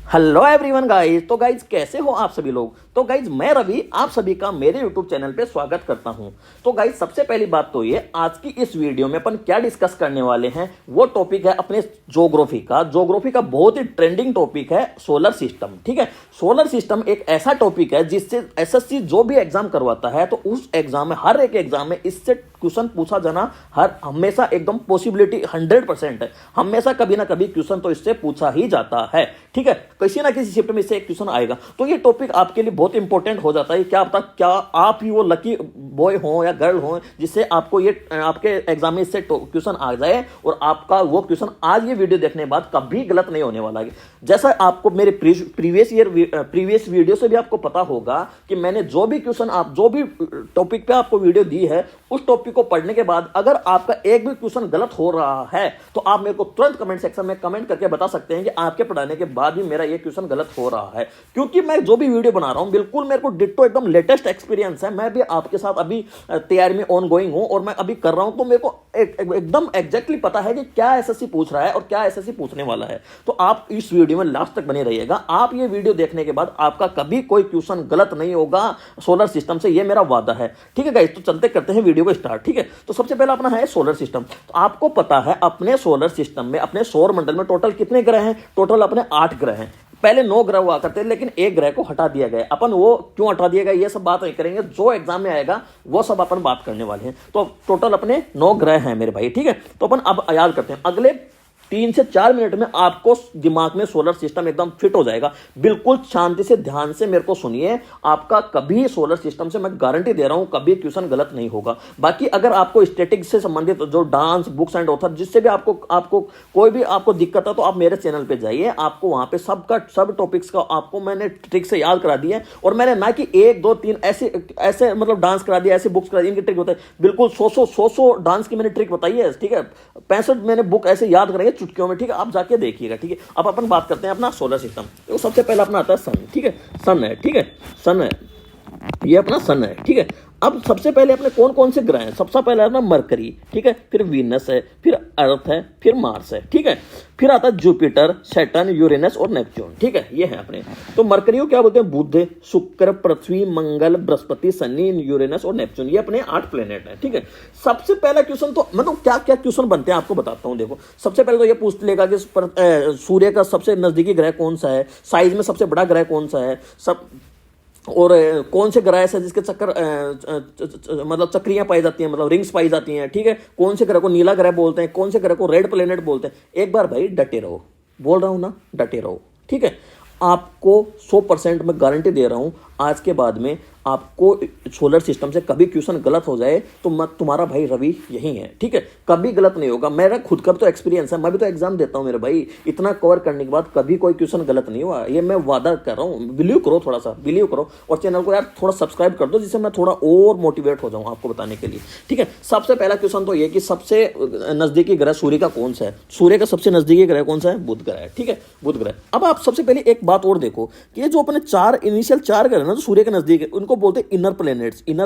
Hello everyone guys. तो guys कैसे हो आप सभी लोग। तो गाइस मैं रवि आप सभी का मेरे यूट्यूब चैनल पे स्वागत करता हूं। तो गाइस सबसे पहली बात तो ये आज की इस वीडियो में अपन क्या डिस्कस करने वाले हैं वो टॉपिक है अपने ज्योग्राफी का बहुत ही ट्रेंडिंग टॉपिक है सोलर सिस्टम। ठीक है, सोलर सिस्टम एक ऐसा टॉपिक है जिससे एसएससी जो भी एग्जाम करवाता है तो उस एग्जाम में हर एक एग्जाम में इससे क्वेश्चन पूछा जाना हमेशा एकदम पॉसिबिलिटी 100% है। हमेशा कभी ना कभी क्वेश्चन तो इससे पूछा ही जाता है। ठीक है, किसी ना किसी शिफ्ट में इससे एक क्वेश्चन आएगा। तो ये टॉपिक आपके लिए बहुत इंपॉर्टेंट हो जाता है। क्या आप ही वो लकी बॉय हो या गर्ल हो जिससे आपको ये आपके एग्जाम में इससे क्वेश्चन आ जाए और आपका वो क्वेश्चन आज ये वीडियो देखने के बाद कभी गलत नहीं होने वाला है। जैसा आपको मेरे प्रीवियस वीडियो से भी आपको पता होगा कि मैंने जो भी टॉपिक पे आपको वीडियो दी है उस टॉपिक को पढ़ने के बाद अगर आपका एक भी क्वेश्चन गलत हो रहा है तो आप मेरे को तुरंत कमेंट सेक्शन में कमेंट करके बता सकते हैं कि आपके पढ़ाने के बाद भी मेरा ये क्वेश्चन गलत हो रहा है। क्योंकि मैं जो भी वीडियो बना रहा हूं बिल्कुल मेरे को डिट्टो एकदम लेटेस्ट एक्सपीरियंस है। मैं भी आपके साथ अभी तैयारी में ऑन गोइंग हूं और मैं अभी कर रहा हूं तो मेरे को एकदम एग्जैक्टली पता है कि क्या एसएससी पूछ रहा है और क्या एसएससी पूछने वाला है। तो आप इस वीडियो में लास्ट तक बने रहिएगा। आप ये वीडियो देखने के बाद आपका कभी कोई क्वेश्चन गलत नहीं होगा सोलर सिस्टम से, ये मेरा वादा है। ठीक है गाइस, तो चलते करते हैं वीडियो को स्टार्ट। ठीक है, तो सबसे पहला अपना है सोलर सिस्टम। तो आपको पता है अपने सोलर सिस्टम में अपने सौर मंडल में टोटल कितने ग्रह हैं? टोटल अपने 8 ग्रह हैं। पहले 9 ग्रह हुआ करते थे लेकिन एक ग्रह को हटा दिया गया। अपन वो क्यों हटा दिया गया ये सब बात नहीं करेंगे, जो एग्जाम में आएगा वो सब अपन बात करने वाले हैं। तो टोटल अपने 9 ग्रह हैं मेरे भाई। ठीक है, तो अपन अब याद करते हैं। अगले 3 से 4 मिनट में आपको दिमाग में सोलर सिस्टम एकदम फिट हो जाएगा। बिल्कुल शांति से ध्यान से मेरे को सुनिए। आपका कभी सोलर सिस्टम से मैं गारंटी दे रहा हूं कभी क्वेश्चन गलत नहीं होगा। बाकी अगर आपको स्टैटिक्स से संबंधित जो डांस बुक्स एंड ऑथर जिससे भी आपको कोई भी आपको दिक्कत है तो आप मेरे चैनल पे जाइए। आपको वहां पे सब टॉपिक्स का आपको मैंने ट्रिक से याद करा दिया है। और मैंने ना कि 1 2 3 ऐसे मतलब डांस करा दिया, ऐसे बुक्स करा दी, इनकी ट्रिक बताई। बिल्कुल 100 डांस की मैंने ट्रिक बताई है। ठीक है, 65 मैंने बुक ऐसे याद कराई चुटकियों में। ठीक है, आप जाके देखिएगा। ठीक है, अब अपन बात करते हैं अपना सोलर सिस्टम। तो सबसे पहला अपना आता है सन। ठीक है, सन है। ठीक है, सन है, ये अपना सन है। ठीक है, अब सबसे पहले अपने कौन कौन से ग्रह हैं? सबसे पहले अपना मरकरी, ठीक है, फिर वीनस है, फिर अर्थ है, फिर मार्स है। ठीक है, फिर आता है जुपिटर, सैटर्न, यूरेनस और नेपच्यून। ठीक है, ये है अपने। तो मरकरी को क्या बोलते हैं? बुध, शुक्र, पृथ्वी, मंगल, बृहस्पति, शनि, यूरेनस और नेपच्यून। ये अपने 8 प्लेनेट है। ठीक है, सबसे पहला क्वेश्चन तो मतलब क्या क्या क्वेश्चन बनते हैं आपको बताता हूं। देखो, सबसे पहले तो ये पूछ लेगा कि सूर्य का सबसे नजदीकी ग्रह कौन सा है, साइज में सबसे बड़ा ग्रह कौन सा है, और कौन से ग्रह है जिसके चक्कर मतलब चक्रियां पाई जाती हैं, मतलब रिंग्स पाई जाती हैं। ठीक है, कौन से ग्रह को नीला ग्रह बोलते हैं, कौन से ग्रह को रेड प्लेनेट बोलते हैं। एक बार भाई डटे रहो, बोल रहा हूं ना, डटे रहो। ठीक है, आपको 100% मैं गारंटी दे रहा हूं आज के बाद में आपको सोलर सिस्टम से कभी क्वेश्चन गलत हो जाए तो तुम्हारा भाई रवि यही है। ठीक है, कभी गलत नहीं होगा। मेरा खुद का तो एक्सपीरियंस है, मैं भी तो एग्जाम देता हूं मेरे भाई। इतना कवर करने के बाद कभी कोई क्वेश्चन गलत नहीं हुआ, ये मैं वादा कर रहा हूं। बिलीव करो, थोड़ा सा बिलीव करो और चैनल को यार थोड़ा सब्सक्राइब कर दो जिससे मैं थोड़ा और मोटिवेट हो जाऊं आपको बताने के लिए। ठीक है, सबसे पहला क्वेश्चन तो ये कि सबसे नजदीकी ग्रह सूर्य का कौन सा है? सूर्य का सबसे नजदीकी ग्रह कौन सा है? बुध ग्रह है। ठीक है, बुध ग्रह। अब आप सबसे पहले एक बात और देखो कि ये जो अपने इनिशियल 4 ग्रह ना जो सूर्य के नजदीक है उनको बोलते हैं इनर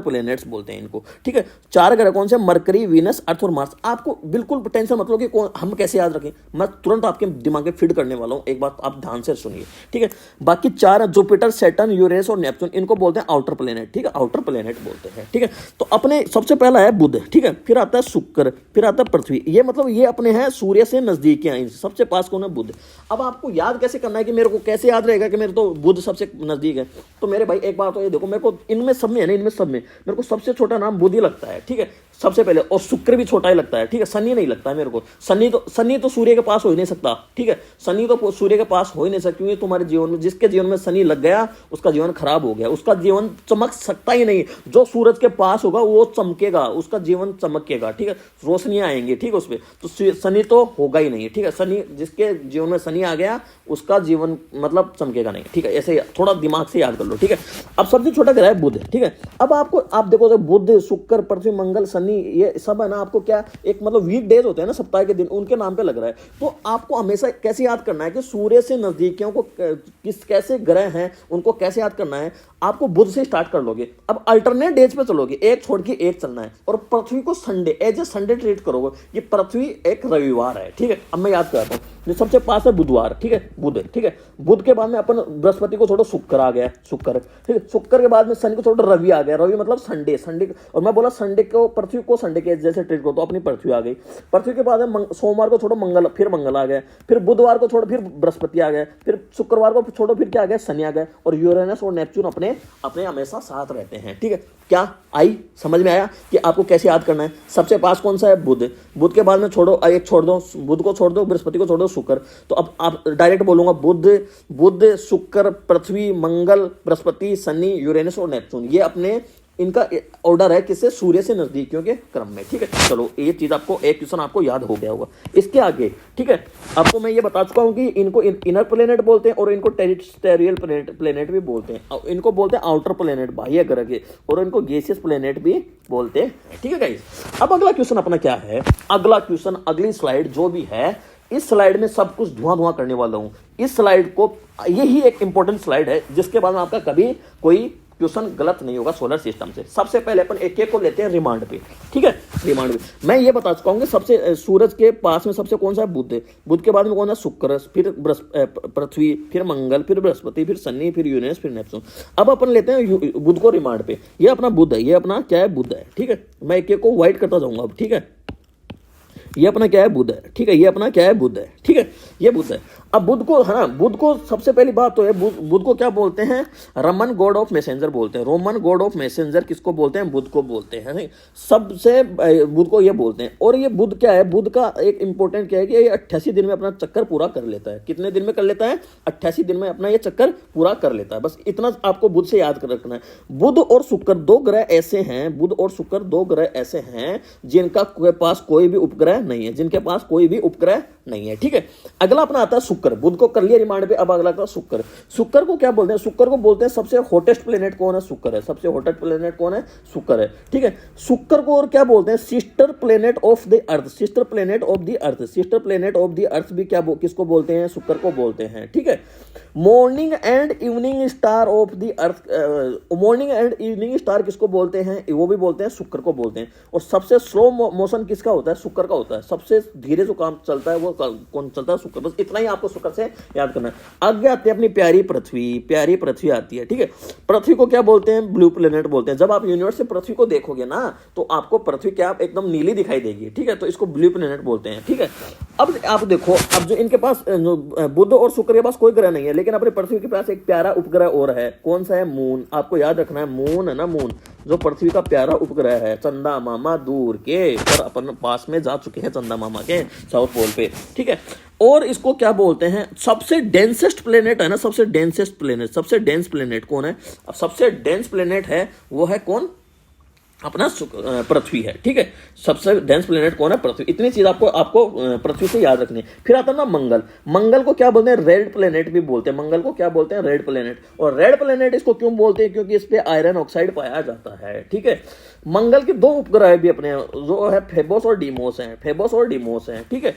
प्लेनेट्स बोलते हैं इनको। ठीक है, 4 ग्रह कौन से? मरकरी, वीनस, अर्थ और मार्स। आपको बिल्कुल टेंशन मत लो कि हम कैसे याद रखें, मैं तुरंत आपके दिमाग में फिट करने वाला हूं। एक बात आप ध्यान से सुनिए। ठीक है, बाकी 4 जुपिटर, सैटर्न, यूरेनस और नेपच्यून, इनको बोलते हैं आउटर प्लेनेट। ठीक है, आउटर प्लेनेट बोलते हैं। ठीक है, तो अपने सबसे पहला है बुध। ठीक है, फिर आता है शुक्र, फिर आता है पृथ्वी। ये मतलब ये अपने हैं सूर्य से नजदीक हैं, सबसे पास कौन है? बुध। अब आपको याद कैसे करना है कि मेरे को कैसे याद रहेगा कि मेरे तो बुध सबसे नजदीक है? तो मेरे भाई एक बात तो ये देखो, मेरे को इनमें सब में है ना, इनमें सब में मेरे को सबसे छोटा नाम बुध ही लगता है। ठीक है, सबसे पहले। और शुक्र भी छोटा ही लगता है। ठीक है, शनि नहीं लगता है मेरे को। शनि तो सूर्य के पास हो ही नहीं सकता। ठीक है, शनि तो सूर्य के पास हो ही नहीं सकता क्योंकि तुम्हारे जीवन में जिसके जीवन में शनि लग गया उसका जीवन खराब हो गया, उसका जीवन चमक सकता ही नहीं। जो सूरज के पास होगा वो चमकेगा, उसका जीवन चमकेगा। ठीक है, रोशनियां आएंगी। ठीक है, उसपे तो शनि तो होगा ही नहीं। ठीक है, शनि जिसके जीवन में शनि आ गया उसका जीवन मतलब चमकेगा नहीं। ठीक है, ऐसे थोड़ा दिमाग से याद कर लो। ठीक है, अब सबसे छोटा ग्रह है बुध, ठीक है। अब आपको आप देखो तो बुध, शुक्र, पृथ्वी, मंगल, शनि, ये सब है ना आपको क्या एक मतलब वीक डेज होते हैं ना सप्ताह के दिन, उनके नाम पे लग रहा है। तो आपको हमेशा कैसे याद करना है कि सूर्य से नजदीकियों को किस कैसे ग्रह हैं उनको कैसे याद करना है। आपको बुध से स्टार्ट कर लोगे, अब अल्टरनेट डेज पे चलोगे, एक छोड़ के एक चलना है, और पृथ्वी को Sunday as a Sunday treat करोगे। ये पृथ्वी एक रविवार है, ठीक है। अब मैं याद कराता हूँ, जो सबसे पास है बुधवार, ठीक है, बुध, ठीक है। बुध के बाद में अपन बृहस्पति को छोड़ो, शुक्र आ गया, शुक्र, ठीक है। शुक्र के बाद में शनि को छोड़ो, रवि आ गया, रवि मतलब संडे, संडे। और मैं बोला संडे को पृथ्वी को संडे के जैसे ट्रीट करो, तो अपनी पृथ्वी आ गई। पृथ्वी के बाद में सोमवार को छोड़ो, मंगल, फिर मंगल आ गया, फिर बुधवार को छोड़ो, फिर बृहस्पति आ गया, फिर शुक्रवार को छोड़ो, फिर क्या आ गया, शनि आ गया। और यूरेनस और नेपच्यून अपने अपने हमेशा साथ रहते हैं, ठीक है। क्या आई समझ में आया कि आपको कैसे याद करना है। सबसे पास कौन सा है, बुध। बुध के बाद में छोड़ो, एक छोड़ दो, बुध को छोड़ दो, बृहस्पति को छोड़ दो, शुक्र। तो अब आप डायरेक्ट बोलूंगा बुध, शुक्र, पृथ्वी, मंगल, बृहस्पति, शनि, यूरेनस और नेपच्यून। ये अपने इनका ऑर्डर है किससे, सूर्य से नजदीकियों के क्रम में, ठीक है। चलो ये चीज आपको एक क्वेश्चन आपको याद हो गया होगा। इसके आगे, ठीक है, आपको मैं ये बता चुका हूं कि इनको इनर प्लेनेट बोलते हैं और इनको टेरिस्टेरियल प्लेनेट भी बोलते हैं। इनको बोलते हैं आउटर प्लेनेट, बाह्य ग्रह के, और इनको गैसियस प्लेनेट भी बोलते हैं, ठीक है गाइस। अब अगला क्वेश्चन अपना क्या है, अगला क्वेश्चन अगली स्लाइड जो भी है, इस स्लाइड में सब कुछ धुआं करने वाला हूं। इस स्लाइड को, यही एक इंपॉर्टेंट स्लाइड है जिसके बाद में आपका कभी कोई क्वेश्चन गलत नहीं होगा सोलर सिस्टम से। सबसे पहले अपन एक को लेते हैं रिमांड पे, ठीक है। रिमांड पे मैं ये बता चुका हूँ कि सबसे सूरज के पास में सबसे कौन सा है, बुध। बुध के बाद में कौन है, शुक्र, फिर पृथ्वी, फिर मंगल, फिर बृहस्पति, फिर शनि, फिर यूरेनस, फिर नेपच्यून। अब अपन लेते हैं बुध को रिमांड पे। ये अपना बुध है, ये अपना क्या है, बुध है, ठीक है। मैं एक को व्हाइट करता जाऊंगा अब, ठीक है। ये अपना क्या है, बुध है, ठीक है। ये अपना क्या है, बुध है, ठीक है। ये बुध है। अब बुध को, है ना, बुध को सबसे पहली बात तो है, बुध को क्या बोलते हैं, रोमन गॉड ऑफ मैसेंजर बोलते हैं। रोमन गॉड ऑफ मैसेंजर किसको बोलते हैं, बुध को बोलते हैं, नहीं सबसे बुध को ये बोलते हैं। और ये बुध क्या है, बुध का एक इंपॉर्टेंट क्या है कि ये 88 दिन में अपना चक्कर पूरा कर लेता है। कितने दिन में कर लेता है, 88 दिन में अपना ये चक्कर पूरा कर लेता है। बस इतना आपको बुध से याद कर रखना है। बुध और शुक्र दो ग्रह ऐसे हैं, बुध और शुक्र दो ग्रह ऐसे हैं जिनका पास कोई भी उपग्रह नहीं है, जिनके पास कोई भी उपग्रह नहीं है, ठीक है। अगला अपना आता है शुक्र। बुध को कर लिया रिमांड पे, अब अगला का शुक्र। शुक्र को क्या बोलते हैं, शुक्र को बोलते हैं सबसे हॉटेस्ट प्लेनेट कौन है, शुक्र है। सबसे हॉटेस्ट प्लेनेट कौन है, शुक्र है, ठीक है। शुक्र को और क्या बोलते हैं, sister planet of the earth. Sister planet of the earth, sister planet of the earth भी क्या किसको बोलते हैं, शुक्र को बोलते हैं, ठीक है। Morning and evening star of the earth, morning and evening star किसको बोलते हैं, वो भी बोलते हैं, शुक्र को बोलते हैं। और सबसे स्लो मोशन किसका होता है, शुक्र का होता है। सबसे धीरे जो काम चलता है वो कौन चलता है, शुक्र। बस इतना ही आपको शुक्र से याद करना है। आगे आती है अपनी प्यारी पृथ्वी, प्यारी पृथ्वी आती है, ठीक है। पृथ्वी को क्या बोलते हैं, ब्लू प्लेनेट बोलते हैं। जब आप यूनिवर्स से पृथ्वी को देखोगे ना तो आपको पृथ्वी क्या एकदम नीली दिखाई देगी, ठीक है। तो इसको ब्लू प्लेनेट बोलते हैं, ठीक है। अब आप देखो, अब जो इनके पास बुध और शुक्र के पास कोई ग्रह नहीं है, लेकिन अपने पृथ्वी के पास एक प्यारा उपग्रह और है। कौन सा है, मून। आपको याद रखना है, मून है ना, मून जो पृथ्वी का प्यारा उपग्रह है। चंदा मामा दूर के, और अपन पास में जा चुके हैं चंदा मामा के साउथ पोल पे, ठीक है। और इसको क्या बोलते हैं, सबसे डेंसेस्ट प्लेनेट है ना, सबसे डेंसेस्ट प्लेनेट, सबसे डेंस प्लेनेट कौन है। अब सबसे डेंस प्लेनेट है वो है कौन, अपना पृथ्वी है, ठीक है। सबसे डेंस प्लेनेट कौन है, पृथ्वी। इतनी चीज आपको पृथ्वी से याद रखनी है। फिर आता है ना मंगल। मंगल को क्या बोलते हैं, रेड प्लेनेट भी बोलते हैं। मंगल को क्या बोलते हैं, रेड प्लेनेट। और रेड प्लेनेट इसको क्यों बोलते हैं, क्योंकि इस पे आयरन ऑक्साइड पाया जाता है, ठीक है। मंगल के दो उपग्रह भी अपने जो है फेबोस और डीमोस हैं, फेबोस और डीमोस हैं, ठीक है।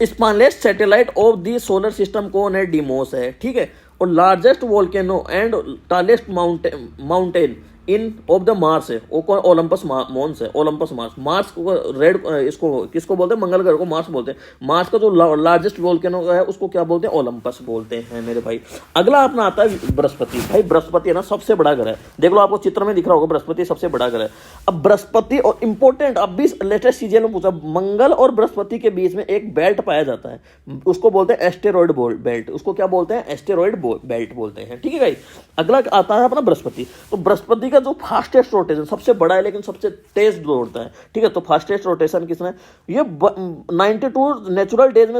Smallest satellite of the solar system कौन है, डीमोस है, ठीक है। और largest volcano and tallest mountain in of the Mars है वो कौन, ओलंपस मॉन्स है, ओलंपस मार्स। मार्स को रेड, इसको किसको बोलते हैं, मंगल ग्रह को मार्स बोलते हैं। मार्स का जो लार्जेस्ट वोल्केनो है उसको क्या बोलते हैं, ओलंपस बोलते हैं मेरे भाई। अगला अपना आता है बृहस्पति। भाई बृहस्पति है ना सबसे बड़ा ग्रह है, देख लो आपको चित्र में दिख रहा होगा, बृहस्पति सबसे बड़ा ग्रह है। अब बृहस्पति और इंपॉर्टेंट, अब भी लेटेस्ट सीजन में पूछा, मंगल और बृहस्पति के बीच में एक बेल्ट पाया जाता है, उसको बोलते हैं एस्टेरॉइड बेल्ट। उसको क्या बोलते हैं, एस्टेरॉइड बेल्ट बोलते हैं, ठीक है गाइस। अगला आता है अपना बृहस्पति। तो बृहस्पति का जो फास्टेस्ट रोटेशन, सबसे बड़ा है लेकिन सबसे तेज दौड़ता है, ठीक है। तो फास्टेस्ट रोटेशन किसने, ये 92 नेचुरल डेज में,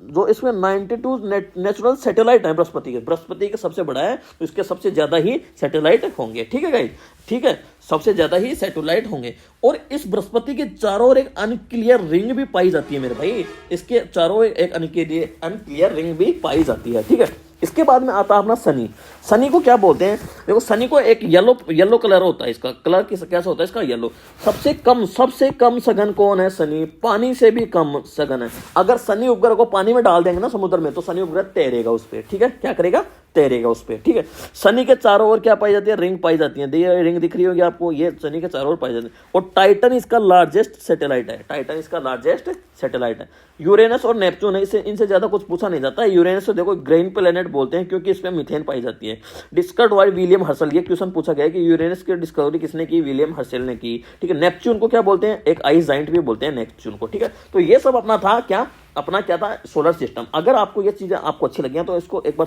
जो इसमें 92 नेचुरल सैटेलाइट है बृहस्पति के सबसे बड़ा है, तो इसके सबसे ज्यादा ही सैटेलाइट होंगे, ठीक है गाइस, ठीक है। सबसे ज्यादा ही सैटेलाइट होंगे। और इस बृहस्पति के चारों ओर एक अनक्लियर रिंग भी पाई जाती है मेरे भाई, इसके चारों एक अनक्लियर रिंग भी पाई जाती है, ठीक है। इसके बाद में आता है अपना सनी। सनी को क्या बोलते हैं, देखो सनी को एक येलो कलर होता है, इसका कलर कैसा होता है, इसका येलो। सबसे कम सघन कौन है, सनी। पानी से भी कम सघन है। अगर सनी उपग्रह को पानी में डाल देंगे ना समुद्र में, तो सनी उपग्रह तैरेगा उस पर, ठीक है। क्या करेगा, तैरेगा उस पर, ठीक है। सनी के चारों ओर क्या पाई जाती है, रिंग पाई जाती है। ये रिंग दिख रही होगी आपको, ये सनी के चारों ओर पाई जाती है। और टाइटन इसका लार्जेस्ट सैटेलाइट है, टाइटन इसका लार्जेस्ट सैटेलाइट है। यूरेनस और नेपच्यून है, इनसे ज्यादा कुछ पूछा नहीं जाता है। यूरेनस को देखो ग्रीन प्लेनेट बोलते हैं क्योंकि इसमें मीथेन पाई जाती है। डिस्कवर्ड बाय विलियम हर्शल, ये क्वेश्चन पूछा गया है कि यूरेनस की डिस्कवरी किसने की, विलियम हर्शल ने की, ठीक है। नेपच्यून को क्या बोलते हैं, एक आइस जाइंट भी बोलते हैं नेपच्यून को, ठीक है। तो ये सब अपना था क्या, अपना क्या था, सोलर सिस्टम। अगर आपको ये चीजें आपको अच्छी लगी तो इसको एक बार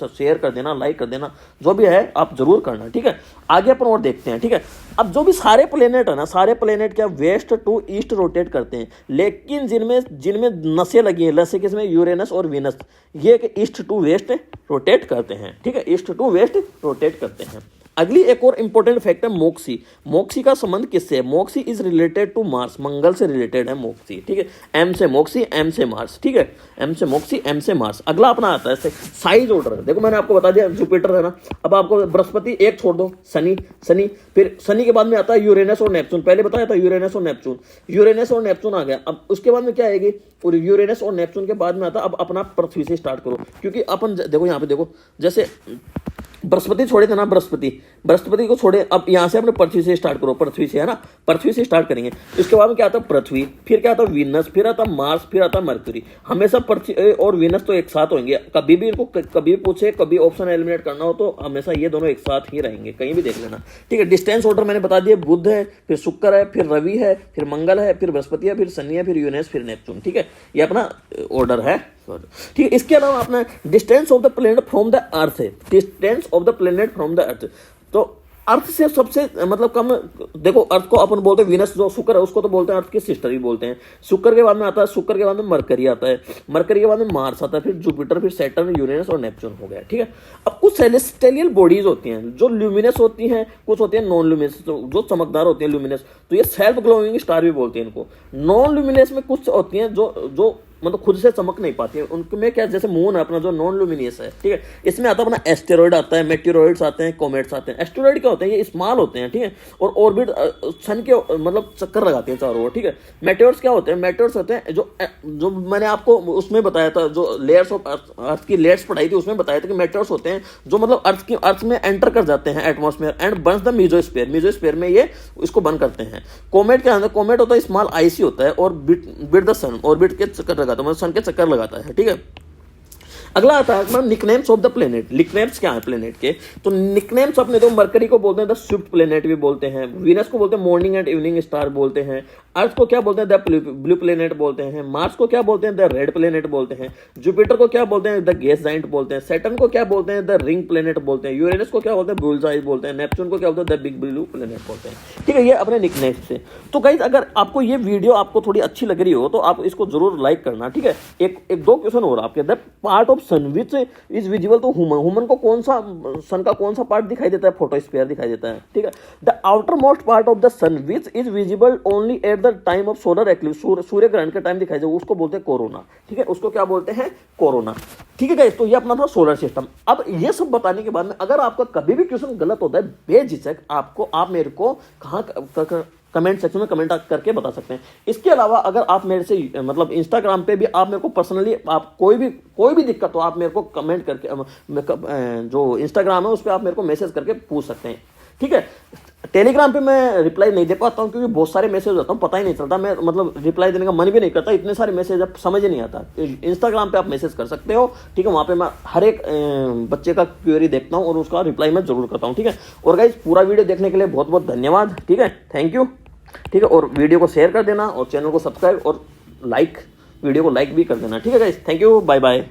शेयर कर देना, लाइक कर देना, जो भी है आप जरूर करना, ठीक है। आगे अपन और देखते हैं, ठीक है। अब जो भी सारे प्लेनेट है ना, सारे प्लेनेट क्या वेस्ट टू ईस्ट रोटेट करते हैं, लेकिन जिनमें नसें लगी हैं, नसें किसमें, यूरेनस और वीनस, ये ईस्ट टू वेस्ट रोटेट करते हैं, ठीक है। ईस्ट टू वेस्ट रोटेट करते हैं। अगली एक और इंपॉर्टेंट फैक्ट है मोक्सी। मोक्सी का संबंध किससे है, मोक्सी इज रिलेटेड टू मार्स, मंगल से रिलेटेड है मोक्सी, ठीक है। एम से मोक्सी, एम से मार्स, ठीक है। एम से मोक्सी, एम से मार्स। अगला अपना आता है साइज ऑर्डर। देखो मैंने आपको बता दिया जुपिटर है ना, अब आपको बृहस्पति एक छोड़ दो, सनी, फिर सनी के बाद में आता है यूरेनस और नेपच्यून। पहले बताया था यूरेनस और नेपच्यून, यूरेनस और नेपच्यून आ गया। अब उसके बाद में क्या आएगी, और यूरेनस और नेपच्यून के बाद में आता अब अपना पृथ्वी से स्टार्ट करो, क्योंकि अपन देखो यहाँ पे देखो, जैसे बृहस्पति छोड़े थे ना, बृहस्पति को छोड़े, अब यहां से अपने पृथ्वी से स्टार्ट करो, पृथ्वी से है ना, पृथ्वी से स्टार्ट करेंगे। इसके बाद में क्या आता है, पृथ्वी, फिर क्या आता है वीनस, फिर आता मार्स, फिर आता मरकरी। हमेशा पृथ्वी और वीनस तो एक साथ होंगे, कभी भी इनको कभी पूछे, कभी ऑप्शन एलिमिनेट करना हो तो हमेशा ये दोनों एक साथ ही रहेंगे, कहीं भी देख लेना, ठीक है। डिस्टेंस ऑर्डर मैंने बता दिया, बुध है, फिर शुक्र है, फिर रवि है, फिर मंगल है, फिर बृहस्पति है, फिर शनि है, फिर यूरेनस, फिर नेपच्यून, ठीक है। ये अपना ऑर्डर है, ठीक है। इसके अलावा अपना distance of the planet from the earth है, distance of the planet from the earth. तो अर्थ से सबसे मतलब कम, देखो अर्थ को अपन बोलते हैं वीनस, जो शुक्र है उसको तो बोलते हैं अर्थ की सिस्टर ही बोलते हैं। शुक्र के बाद में आता है, शुक्र के बाद में मरकरी आता है, मरकरी के बाद में मार्स आता है, फिर जुपिटर, फिर सैटर्न, यूरेनस और नेपच्यून हो गया, ठीक है। अब कुछ सेलेस्टियल बॉडीज होती हैं जो ल्यूमिनस होती हैं, कुछ होती हैं नॉन ल्यूमिनस, जो चमकदार होती हैं ल्यूमिनस, तो ये सेल्फ ग्लोइंग स्टार भी बोलते हैं इनको। नॉन ल्यूमिनस में कुछ होती हैं जो मतलब खुद से चमक नहीं पाती है, उनमें क्या, जैसे मून है अपना जो नॉन लुमिनियस है, ठीक है। इसमें आता है अपना एस्टेरॉइड आता है, मेटेरॉइड्स आते हैं, कॉमेट्स आते हैं। एस्टेरॉइड क्या होते हैं, ये स्मॉल होते हैं, ठीक है, और ऑर्बिट सन के मतलब चक्कर लगाते हैं चारों ओर, ठीक है। मेटेओर्स क्या होते हैं, मेटेओर्स होते हैं जो मैंने आपको उसमें बताया था, जो लेयर्स ऑफ अर्थ की लेयर्स पढ़ाई थी उसमें बताया था कि मेटेओर्स होते हैं जो मतलब अर्थ में एंटर कर जाते हैं atmosphere and Burns the mesosphere, mesosphere में ये इसको बंद करते हैं। कॉमेट क्या होता है, कॉमेट होता है स्मॉल आइसी होता है और बिट द सन, ऑर्बिट के चक्कर लगाता है, मतलब सन के चक्कर लगाता है, ठीक है। अगला आता है nicknames of the planet. Nicknames क्या है प्लेनेट के, तो निकनेम्स अपने तो मरकरी को बोलते हैं द स्विफ्ट प्लेनेट भी बोलते हैं, वीनस को बोलते हैं मॉर्निंग एंड इवनिंग स्टार बोलते हैं, अर्थ को क्या बोलते हैं द ब्लू प्लेनेट बोलते हैं, मार्स को क्या बोलते हैं द रेड प्लेनेट बोलते हैं, जुपिटर को क्या बोलते हैं द गैस जाइंट बोलते हैं, सैटर्न को क्या बोलते हैं द रिंग प्लेनेट बोलते हैं, यूरेनस को क्या बोलते हैं बुलसाई बोलते हैं, नेपच्यून को क्या बोलते हैं द बिग ब्लू प्लेनेट बोलते हैं, ठीक है। ये अपने निकनेम्स से। तो गाइस अगर आपको ये वीडियो आपको थोड़ी अच्छी लग रही हो तो आप इसको जरूर लाइक करना, ठीक है। एक दो क्वेश्चन और आपके, the part of sun which is visible to human, human को कौन सा सन का कौन सा पार्ट दिखाई देता है, फोटोस्फीयर दिखाई देता है, ठीक है। The outer most part of the sun which is visible only at the time of solar eclipse, सूर्य ग्रहण के टाइम दिखाई दे, उसको बोलते हैं कोरोना, ठीक है, उसको क्या बोलते हैं कोरोना, ठीक है गाइस। तो ये अपना था सोलर सिस्टम। अब ये सब बताने के बाद में अगर आपका कभी भी क्वेश्चन गलत होता है, बेझिझक आप मेरे को कहाँ कमेंट सेक्शन में कमेंट करके बता सकते हैं। इसके अलावा अगर आप मेरे से मतलब इंस्टाग्राम पे भी आप मेरे को पर्सनली आप कोई भी दिक्कत हो आप मेरे को कमेंट करके जो इंस्टाग्राम है उस पर आप मेरे को मैसेज करके पूछ सकते हैं, ठीक है। टेलीग्राम पे मैं रिप्लाई नहीं दे पाता हूँ क्योंकि बहुत सारे मैसेज होता हूँ, पता ही नहीं चलता, मैं मतलब रिप्लाई देने का मन भी नहीं करता, इतने सारे मैसेज अब समझ ही नहीं आता। इंस्टाग्राम पे आप मैसेज कर सकते हो, ठीक है, वहाँ पे मैं हर एक बच्चे का क्वेरी देखता हूँ और उसका रिप्लाई मैं जरूर करता हूँ, ठीक है। और गाइस पूरा वीडियो देखने के लिए बहुत बहुत धन्यवाद, ठीक है, थैंक यू, ठीक है। और वीडियो को शेयर कर देना और चैनल को सब्सक्राइब और वीडियो को लाइक भी कर देना, ठीक है guys, thank you, bye bye.